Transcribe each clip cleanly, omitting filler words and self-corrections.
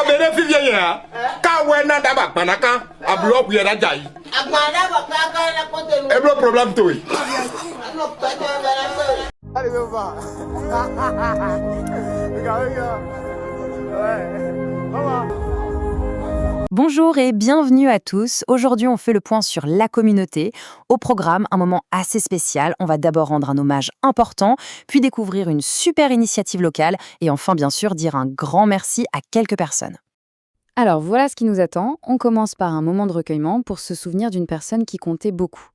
Atura benefit ya. Ka wena daba panaka. A block ya dajai. Agbada baka ka na kote lu. Ebro problem to yi. Ano pete na. Allez, viens voir. Regarde, regarde. Ouais. Au revoir. Bonjour et bienvenue à tous. Aujourd'hui, on fait le point sur la communauté. Au programme, un moment assez spécial. On va d'abord rendre un hommage important, puis découvrir une super initiative locale et enfin, bien sûr, dire un grand merci à quelques personnes. Alors, voilà ce qui nous attend. On commence par un moment de recueillement pour se souvenir d'une personne qui comptait beaucoup.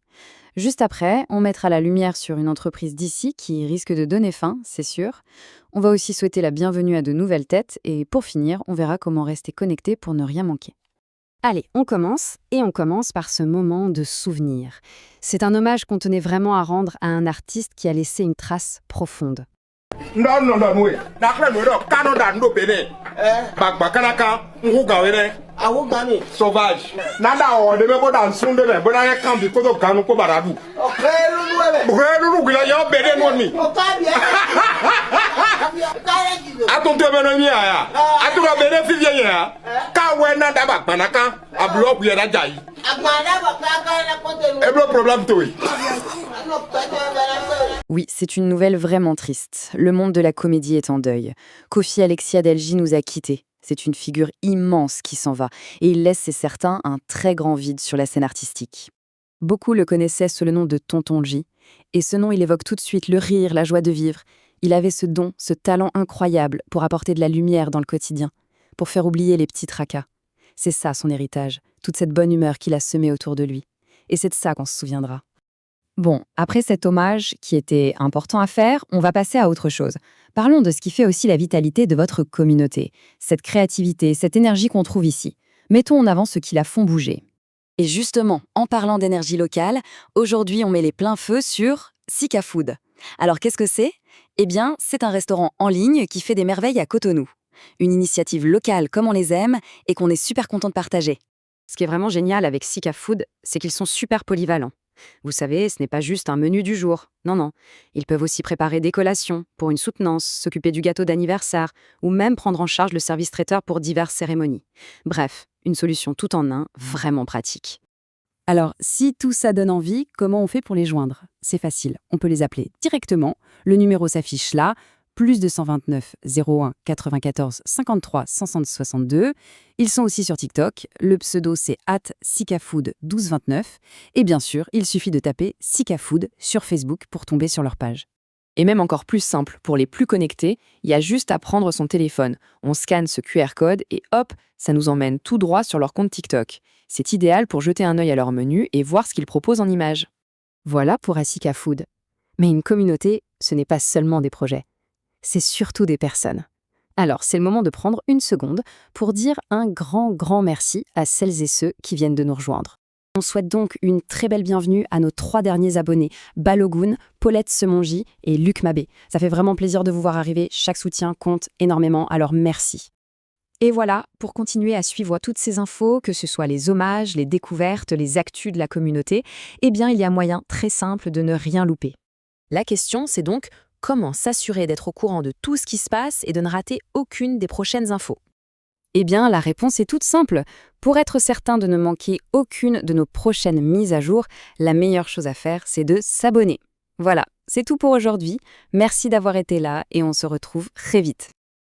Juste après, on mettra la lumière sur une entreprise d'ici qui risque de donner faim, c'est sûr. On va aussi souhaiter la bienvenue à de nouvelles têtes et pour finir, on verra comment rester connecté pour ne rien manquer. Allez, on commence par ce moment de souvenir. C'est un hommage qu'on tenait vraiment à rendre à un artiste qui a laissé une trace profonde. Non, oui. Dakle no do kano da ndo bene. Bagba kanaka nguga wene. Awu gani. Sauvage. Nada o de me ko dan sunde be bona ya kan bi ko do kanu ko baradu. O khelu nuwe. Bugelu gila yo bene no mi. O ka bien. Ka gido. Atunte bene mi aya. Atura benefit ya. Ka wena daba panaka. A block ya dajai. Agbada baka ka na kote lu. Ebro problem to yi. Ano pete na. Oui, c'est une nouvelle vraiment triste. Le monde de la comédie est en deuil. Kofi Alexiadelji nous a quittés. C'est une figure immense qui s'en va, et il laisse, c'est certain, un très grand vide sur la scène artistique. Beaucoup le connaissaient sous le nom de Tonton J, et ce nom il évoque tout de suite le rire, la joie de vivre. Il avait ce don, ce talent incroyable pour apporter de la lumière dans le quotidien, pour faire oublier les petits tracas. C'est ça son héritage, toute cette bonne humeur qu'il a semée autour de lui. Et c'est de ça qu'on se souviendra. Bon, après cet hommage qui était important à faire, on va passer à autre chose. Parlons de ce qui fait aussi la vitalité de votre communauté, cette créativité, cette énergie qu'on trouve ici. Mettons en avant ceux qui la font bouger. Et justement, en parlant d'énergie locale, aujourd'hui on met les pleins feux sur Sika Food. Alors qu'est-ce que c'est ? Eh bien, c'est un restaurant en ligne qui fait des merveilles à Cotonou. Une initiative locale comme on les aime et qu'on est super content de partager. Ce qui est vraiment génial avec Sika Food, c'est qu'ils sont super polyvalents. Vous savez, ce n'est pas juste un menu du jour. Non. Ils peuvent aussi préparer des collations pour une soutenance, s'occuper du gâteau d'anniversaire ou même prendre en charge le service traiteur pour diverses cérémonies. Bref, une solution tout en un, vraiment pratique. Alors, si tout ça donne envie, comment on fait pour les joindre ? C'est facile, on peut les appeler directement. Le numéro s'affiche là, plus 229 01 94 53 562. Ils sont aussi sur TikTok. Le pseudo, c'est @sikafood1229. Et bien sûr, il suffit de taper Sikafood sur Facebook pour tomber sur leur page. Et même encore plus simple, pour les plus connectés, il y a juste à prendre son téléphone. On scanne ce QR code et hop, ça nous emmène tout droit sur leur compte TikTok. C'est idéal pour jeter un œil à leur menu et voir ce qu'ils proposent en images. Voilà pour Sika Food. Mais une communauté, ce n'est pas seulement des projets. C'est surtout des personnes. Alors, c'est le moment de prendre une seconde pour dire un grand merci à celles et ceux qui viennent de nous rejoindre. On souhaite donc une très belle bienvenue à nos 3 derniers abonnés, Balogun, Paulette Semonji et Luc Mabé. Ça fait vraiment plaisir de vous voir arriver, chaque soutien compte énormément, alors merci. Et voilà, pour continuer à suivre toutes ces infos, que ce soit les hommages, les découvertes, les actus de la communauté, eh bien il y a moyen très simple de ne rien louper. La question, c'est donc comment s'assurer d'être au courant de tout ce qui se passe et de ne rater aucune des prochaines infos ? Eh bien, la réponse est toute simple. Pour être certain de ne manquer aucune de nos prochaines mises à jour, la meilleure chose à faire, c'est de s'abonner. Voilà, c'est tout pour aujourd'hui. Merci d'avoir été là et on se retrouve très vite.